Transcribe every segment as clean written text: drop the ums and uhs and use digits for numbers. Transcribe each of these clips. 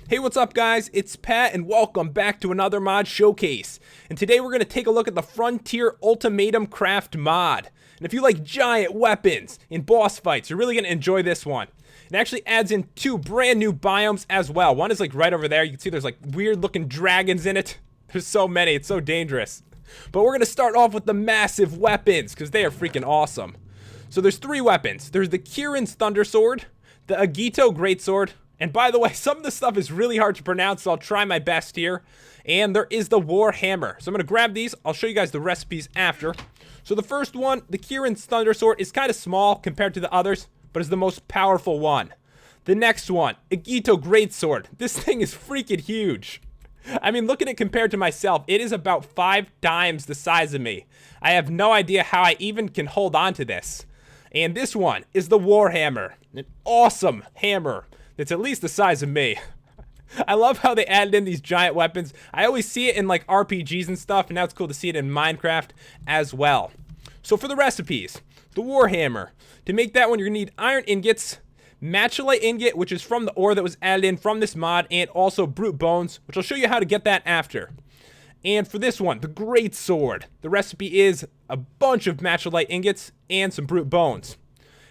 Hey, what's up guys? It's Pat and welcome back to another mod showcase. And today we're going to take a look at the Frontier Ultimatum Craft mod. And if you like giant weapons in boss fights, you're really going to enjoy this one. It actually adds in 2 brand new biomes as well. One is like right over there. You can see there's like weird looking dragons in it. There's so many, it's so dangerous. But we're going to start off with the massive weapons because they are freaking awesome. So there's 3 weapons. There's the Kirin's Thunder Sword, the Agito Greatsword, and by the way, some of this stuff is really hard to pronounce, so I'll try my best here. And there is the War Hammer. So I'm going to grab these. I'll show you guys the recipes after. So the first one, the Kirin's Thunder Sword, is kind of small compared to the others, but is the most powerful one. The next one, Agito Greatsword. This thing is freaking huge. I mean, look at it compared to myself. It is about 5 times the size of me. I have no idea how I even can hold on to this. And this one is the War Hammer. An awesome hammer. It's at least the size of me. I love how they added in these giant weapons. I always see it in like RPGs and stuff, and now it's cool to see it in Minecraft as well. So for the recipes, the Warhammer. To make that one, you're gonna need iron ingots, matcholite ingot, which is from the ore that was added in from this mod, and also brute bones, which I'll show you how to get that after. And for this one, the Great Sword. The recipe is a bunch of matcholite ingots and some brute bones.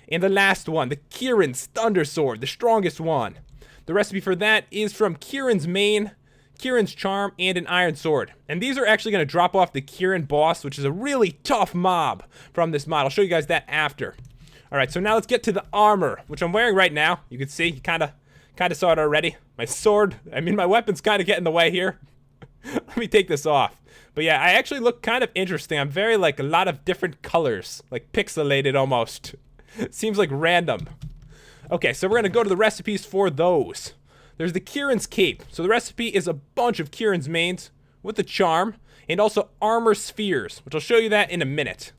And the last one, the Kirin's Thunder Sword, the strongest one. The recipe for that is from Kirin's Mane, Kirin's Charm, and an Iron Sword. And these are actually going to drop off the Kirin boss, which is a really tough mob from this mod. I'll show you guys that after. Alright, so now let's get to the armor, which I'm wearing right now. You can see, you kind of saw it already. My sword, my weapon's kind of getting in the way here. Let me take this off. But yeah, I actually look kind of interesting. I'm very, like, a lot of different colors. Like, pixelated almost. Seems like random. Okay, so we're going to go to the recipes for those. There's the Kirin's Cape. So the recipe is a bunch of Kirin's mains with the charm and also armor spheres, which I'll show you that in a minute.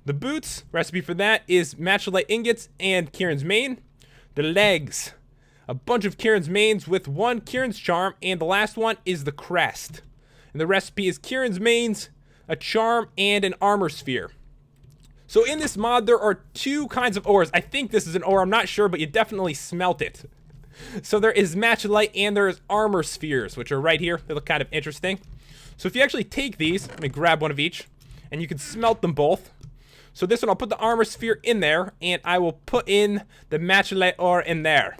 The boots, recipe for that is matcholite ingots and Kirin's mane. The legs, a bunch of Kirin's mains with 1 Kirin's charm, and the last one is the crest. And the recipe is Kirin's mains, a charm, and an armor sphere. So in this mod, there are 2 kinds of ores. I think this is an ore, I'm not sure, but you definitely smelt it. So there is matcholite and there is armor spheres, which are right here. They look kind of interesting. So if you actually take these, let me grab one of each, and you can smelt them both. So this one, I'll put the armor sphere in there, and I will put in the matcholite ore in there.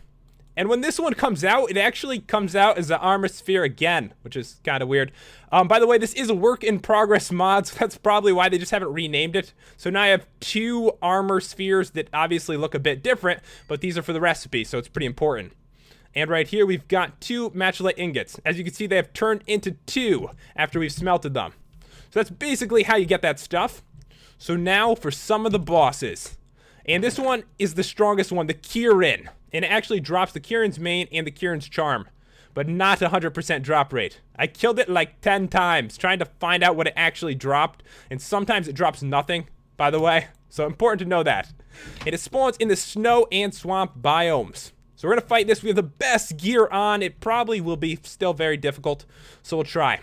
And when this one comes out, it actually comes out as the armor sphere again, which is kind of weird. By the way, this is a work in progress mod, so that's probably why they just haven't renamed it. So now I have 2 armor spheres that obviously look a bit different, but these are for the recipe, so it's pretty important. And right here, we've got 2 matcholite ingots. As you can see, they have turned into 2 after we've smelted them. So that's basically how you get that stuff. So now for some of the bosses. And this one is the strongest one, the Kirin. And it actually drops the Kirin's Mane and the Kirin's Charm, but not 100% drop rate. I killed it like 10 times trying to find out what it actually dropped, and sometimes it drops nothing, by the way. So important to know that. And it spawns in the snow and swamp biomes. So we're going to fight this. We have the best gear on. It probably will be still very difficult, so we'll try.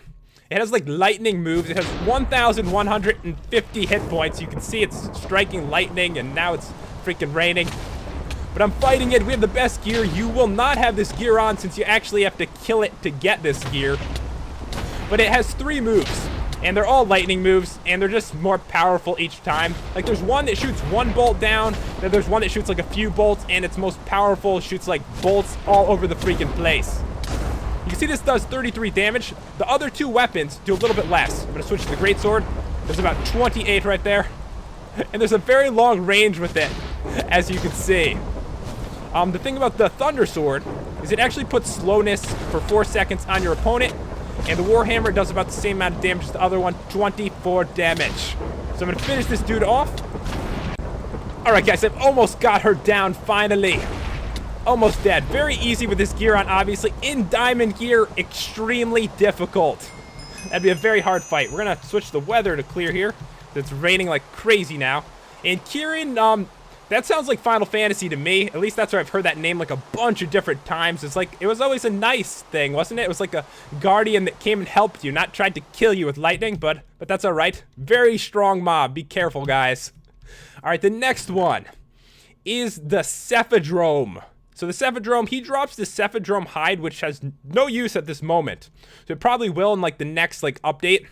It has like lightning moves. It has 1,150 hit points. You can see it's striking lightning, and now it's freaking raining. But I'm fighting it. We have the best gear. You will not have this gear on since you actually have to kill it to get this gear. But it has 3 moves, and they're all lightning moves, and they're just more powerful each time. Like there's one that shoots 1 bolt down, then there's one that shoots like a few bolts, and its most powerful shoots like bolts all over the freaking place. You can see this does 33 damage. The other 2 weapons do a little bit less. I'm going to switch to the Greatsword. There's about 28 right there. And there's a very long range with it, as you can see. The thing about the Thunder Sword is it actually puts slowness for 4 seconds on your opponent, and the Warhammer does about the same amount of damage as the other one, 24 damage. So I'm going to finish this dude off. Alright guys, I've almost got her down finally. Almost dead. Very easy with this gear on, obviously. In diamond gear, extremely difficult. That'd be a very hard fight. We're going to switch the weather to clear here. It's raining like crazy now. And Kirin, that sounds like Final Fantasy to me. At least that's where I've heard that name like a bunch of different times. It's like, it was always a nice thing, wasn't it? It was like a guardian that came and helped you, not tried to kill you with lightning, but that's all right. Very strong mob. Be careful, guys. All right, the next one is the Cephadrome. So the Cephadrome, he drops the Cephadrome hide, which has no use at this moment. So it probably will in like the next like update.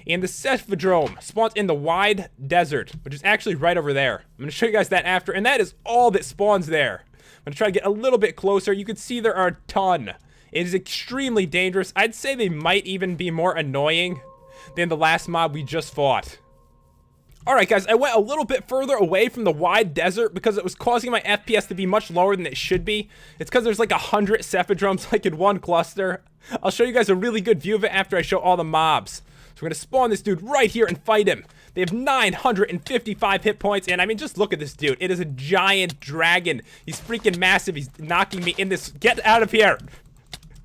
And the Cephadrome spawns in the wide desert, which is actually right over there. I'm going to show you guys that after, and that is all that spawns there. I'm going to try to get a little bit closer. You can see there are a ton. It is extremely dangerous. I'd say they might even be more annoying than the last mob we just fought. Alright guys, I went a little bit further away from the wide desert because it was causing my FPS to be much lower than it should be. It's because there's like 100 Cephadromes like in one cluster. I'll show you guys a really good view of it after I show all the mobs. So we're going to spawn this dude right here and fight him. They have 955 hit points, and I mean, just look at this dude. It is a giant dragon. He's freaking massive. He's knocking me in this. Get out of here.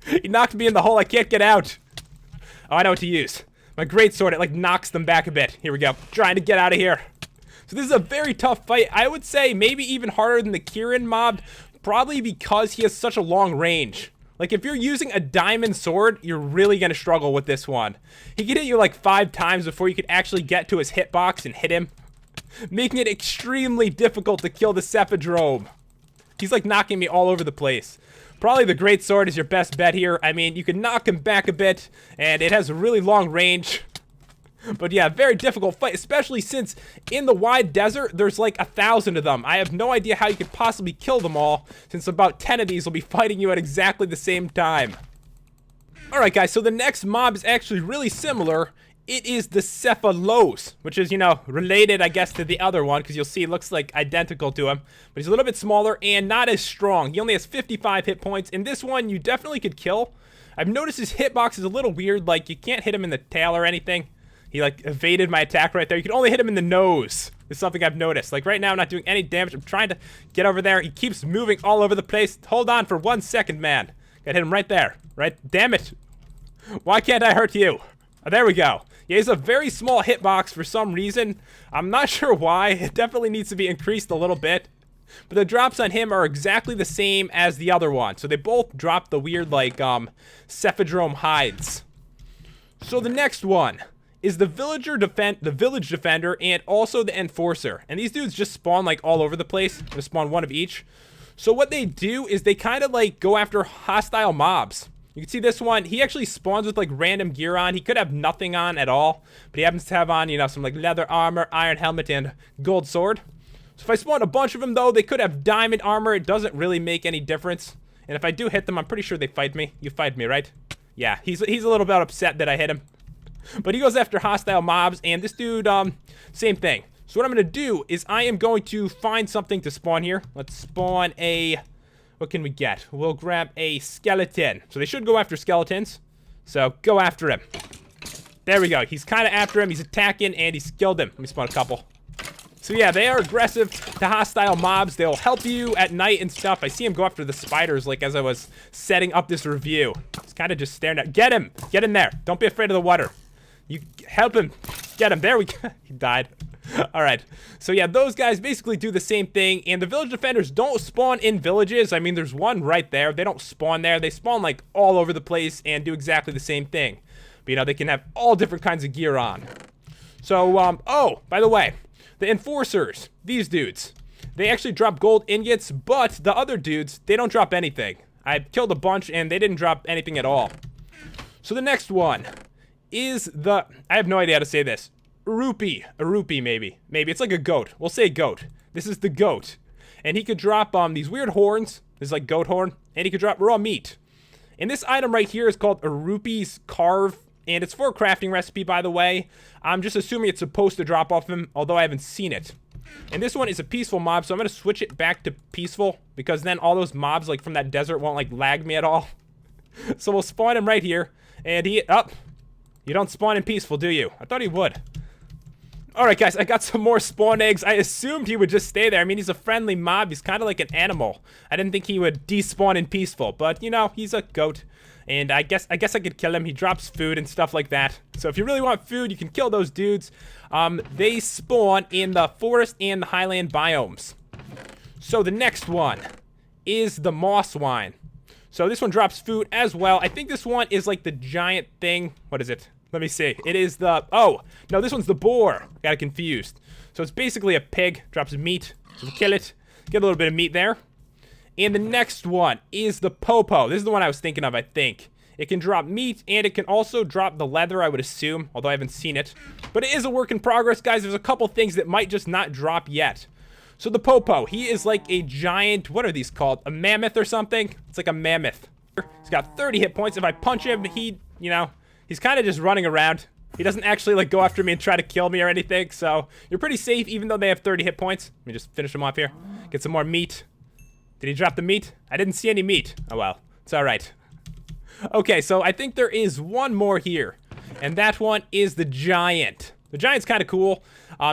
He knocked me in the hole. I can't get out. Oh, I know what to use. My greatsword, it like knocks them back a bit. Here we go. Trying to get out of here. So this is a very tough fight. I would say maybe even harder than the Kieran mob, probably because he has such a long range. Like if you're using a diamond sword, you're really going to struggle with this one. He could hit you like 5 times before you could actually get to his hitbox and hit him, making it extremely difficult to kill the Cephadrome. He's like knocking me all over the place. Probably the greatsword is your best bet here. I mean, you can knock him back a bit, and it has a really long range. But yeah, very difficult fight, especially since in the wide desert, there's like 1,000 of them. I have no idea how you could possibly kill them all, since about 10 of these will be fighting you at exactly the same time. Alright guys, so the next mob is actually really similar. It is the Cephalos, which is, you know, related, I guess, to the other one, because you'll see it looks like identical to him. But he's a little bit smaller and not as strong. He only has 55 hit points, and this one you definitely could kill. I've noticed his hitbox is a little weird, like you can't hit him in the tail or anything. He, like, evaded my attack right there. You can only hit him in the nose. It's something I've noticed. Like, right now, I'm not doing any damage. I'm trying to get over there. He keeps moving all over the place. Hold on for 1 second, man. Gotta hit him right there. Right? Damn it. Why can't I hurt you? Oh, there we go. Yeah, he's a very small hitbox for some reason. I'm not sure why. It definitely needs to be increased a little bit. But the drops on him are exactly the same as the other one. So they both drop the weird, like, Cephadrome hides. So the next one is the village defender and also the enforcer. And these dudes just spawn, like, all over the place. I'm gonna spawn one of each. So what they do is they kind of, like, go after hostile mobs. You can see this one, he actually spawns with like random gear on. He could have nothing on at all, but he happens to have on, you know, some like leather armor, iron helmet, and gold sword. So if I spawn a bunch of them though, they could have diamond armor. It doesn't really make any difference. And if I do hit them, I'm pretty sure they fight me. You fight me, right? Yeah, he's a little bit upset that I hit him. But he goes after hostile mobs, and this dude, same thing. So what I'm going to do is I am going to find something to spawn here. Let's spawn a... What can we get? We'll grab a skeleton. So they should go after skeletons. So go after him. There we go. He's kind of after him. He's attacking, and he's killed him. Let me spawn a couple. So yeah, they are aggressive to hostile mobs. They'll help you at night and stuff. I see him go after the spiders, like as I was setting up this review. He's kind of just staring at. Get him! Get in there. Don't be afraid of the water. You help him. Get him. There we go. He died. Alright, so yeah, those guys basically do the same thing, and the village defenders don't spawn in villages. I mean, there's one right there. They don't spawn there. They spawn, like, all over the place and do exactly the same thing. But, you know, they can have all different kinds of gear on. So, oh, by the way, the enforcers, these dudes, they actually drop gold ingots, but the other dudes, they don't drop anything. I killed a bunch, and they didn't drop anything at all. So the next one is the... I have no idea how to say this. A rupee, maybe. Maybe it's like a goat. We'll say goat. This is the goat. And he could drop these weird horns. This is like goat horn. And he could drop raw meat. And this item right here is called a rupee's carve. And it's for a crafting recipe, by the way. I'm just assuming it's supposed to drop off him, although I haven't seen it. And this one is a peaceful mob, so I'm going to switch it back to peaceful, because then all those mobs like from that desert won't like lag me at all. So we'll spawn him right here. And he... Oh, you don't spawn in peaceful, do you? I thought he would. Alright guys, I got some more spawn eggs. I assumed he would just stay there. I mean, he's a friendly mob. He's kind of like an animal. I didn't think he would despawn in peaceful, but you know, he's a goat. And I guess I could kill him. He drops food and stuff like that. So if you really want food, you can kill those dudes. They spawn in the forest and the highland biomes. So the next one is the moss swine. So this one drops food as well. I think this one is like the giant thing. What is it? Let me see. It is the... Oh, no, this one's the boar. Got it confused. So it's basically a pig. Drops meat. So we'll kill it. Get a little bit of meat there. And the next one is the Popo. This is the one I was thinking of, I think. It can drop meat, and it can also drop the leather, I would assume, although I haven't seen it. But it is a work in progress, guys. There's a couple things that might just not drop yet. So the Popo, he is like a giant, what are these called? A mammoth or something? It's like a mammoth. He's got 30 hit points. If I punch him, he, you know, he's kind of just running around. He doesn't actually like go after me and try to kill me or anything. So you're pretty safe even though they have 30 hit points. Let me just finish him off here. Get some more meat. Did he drop the meat? I didn't see any meat. Oh well, it's all right. Okay, so I think there is one more here, and that one is the Giant. The Giant's kind of cool.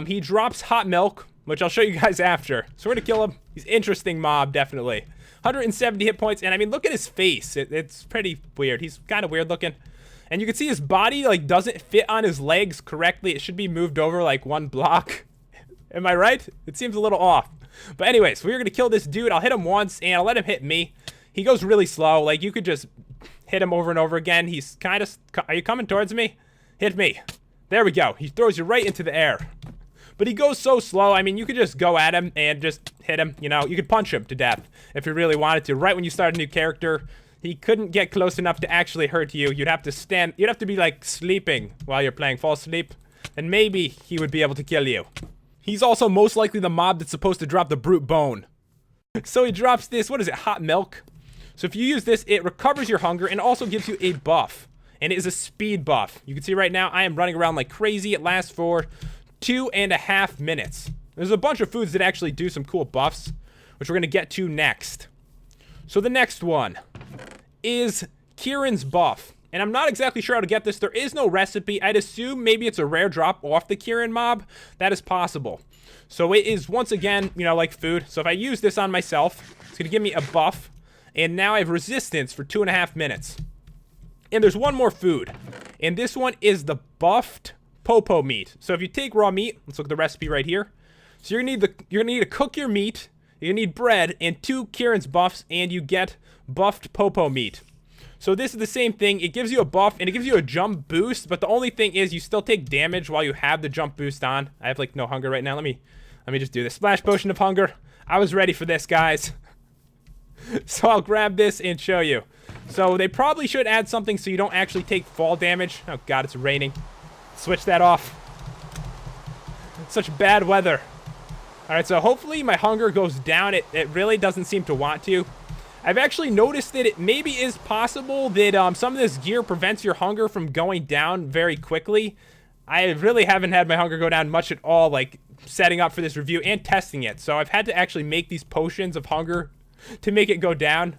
He drops hot milk, which I'll show you guys after. So we're gonna kill him. He's an interesting mob, definitely. 170 hit points, and I mean, look at his face. It's pretty weird. He's kind of weird looking. And you can see his body, like, doesn't fit on his legs correctly. It should be moved over, like, one block. Am I right? It seems a little off. But anyways, we're gonna kill this dude. I'll hit him once, and I'll let him hit me. He goes really slow. Like, you could just hit him over and over again. He's kind of... Are you coming towards me? Hit me. There we go. He throws you right into the air. But he goes so slow. I mean, you could just go at him and just hit him. You know, you could punch him to death if you really wanted to. Right when you start a new character, he couldn't get close enough to actually hurt you. You'd have to stand... You'd have to be, like, sleeping while you're playing. Fall asleep. And maybe he would be able to kill you. He's also most likely the mob that's supposed to drop the brute bone. So he drops this... What is it? Hot milk? So if you use this, it recovers your hunger and also gives you a buff. And it is a speed buff. You can see right now, I am running around like crazy. It lasts for 2.5 minutes. There's a bunch of foods that actually do some cool buffs, which we're going to get to next. So the next one is Kieran's buff. And I'm not exactly sure how to get this. There is no recipe. I'd assume maybe it's a rare drop off the Kieran mob. That is possible. So it is, once again, you know, like food. So if I use this on myself, it's going to give me a buff. And now I have resistance for 2.5 minutes. And there's one more food. And this one is the buffed Popo meat. So if you take raw meat, let's look at the recipe right here. So you're gonna need to cook your meat. You're gonna need bread and 2 Kieran's buffs, and you get buffed Popo meat. So this is the same thing. It gives you a buff and it gives you a jump boost, but the only thing is you still take damage while you have the jump boost on. I have like no hunger right now. Let me just do this. Splash potion of hunger. I was ready for this, guys. So I'll grab this and show you. So they probably should add something so you don't actually take fall damage. Oh god, it's raining. Switch that off. Such bad weather. Alright, so hopefully my hunger goes down. It really doesn't seem to want to. I've actually noticed that it maybe is possible that some of this gear prevents your hunger from going down very quickly. I really haven't had my hunger go down much at all, like setting up for this review and testing it. So I've had to actually make these potions of hunger to make it go down.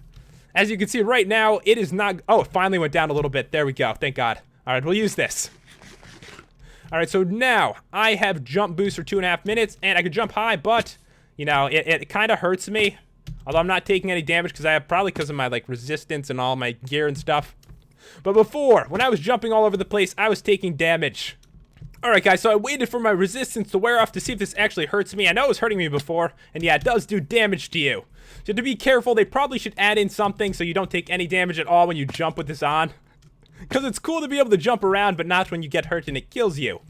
As you can see right now, it is not... Oh, it finally went down a little bit. There we go. Thank God. All right, we'll use this. All right, so now I have jump boost for 2.5 minutes, and I can jump high, but, you know, it kind of hurts me. Although I'm not taking any damage because I have probably because of my, like, resistance and all my gear and stuff. But before, when I was jumping all over the place, I was taking damage. Alright guys, so I waited for my resistance to wear off to see if this actually hurts me. I know it was hurting me before, and yeah, it does do damage to you. So to be careful, they probably should add in something so you don't take any damage at all when you jump with this on. Because it's cool to be able to jump around, but not when you get hurt and it kills you.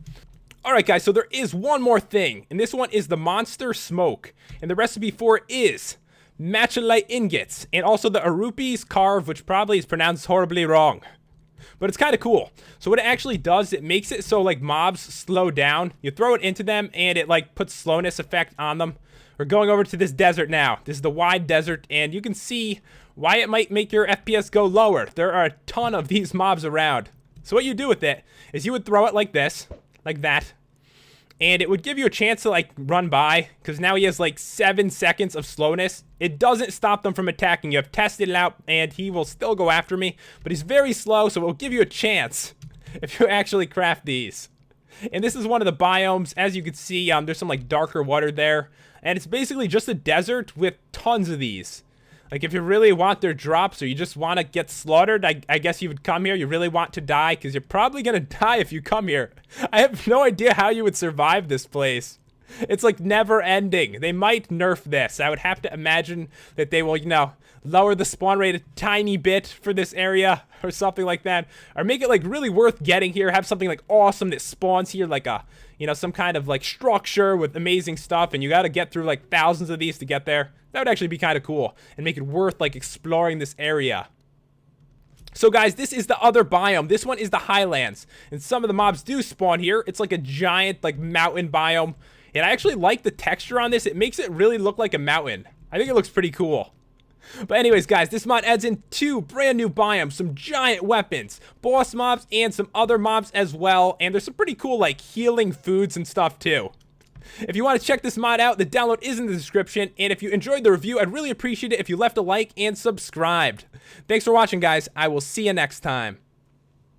Alright guys, so there is one more thing, and this one is the Monster Smoke. And the recipe for it is matchalite ingots, and also the Arupi's carve, which probably is pronounced horribly wrong. But it's kind of cool. So what it actually does, it makes it so like mobs slow down. You throw it into them and it like puts slowness effect on them. We're going over to this desert now. This is the wide desert, and you can see why it might make your FPS go lower. There are a ton of these mobs around. So what you do with it is you would throw it like this, like that. And it would give you a chance to like run by, because now he has like 7 seconds of slowness. It doesn't stop them from attacking you. I've tested it out and he will still go after me, but he's very slow, so it will give you a chance if you actually craft these. And this is one of the biomes. As you can see, there's some like darker water there, and it's basically just a desert with tons of these. Like if you really want their drops or you just want to get slaughtered, I guess you would come here. You really want to die because you're probably going to die if you come here. I have no idea how you would survive this place. It's like never ending. They might nerf this. I would have to imagine that they will, you know, lower the spawn rate a tiny bit for this area or something like that, or make it like really worth getting here. Have something like awesome that spawns here, like a, you know, some kind of like structure with amazing stuff, and you got to get through like thousands of these to get there. That would actually be kind of cool and make it worth like exploring this area. So guys, this is the other biome. This one is the highlands, and some of the mobs do spawn here. It's like a giant like mountain biome, and I actually like the texture on this. It makes it really look like a mountain. I think it looks pretty cool. But anyways, guys, this mod adds in 2 brand new biomes, some giant weapons, boss mobs, and some other mobs as well. And there's some pretty cool like healing foods and stuff too. If you want to check this mod out, the download is in the description. And if you enjoyed the review, I'd really appreciate it if you left a like and subscribed. Thanks for watching, guys. I will see you next time.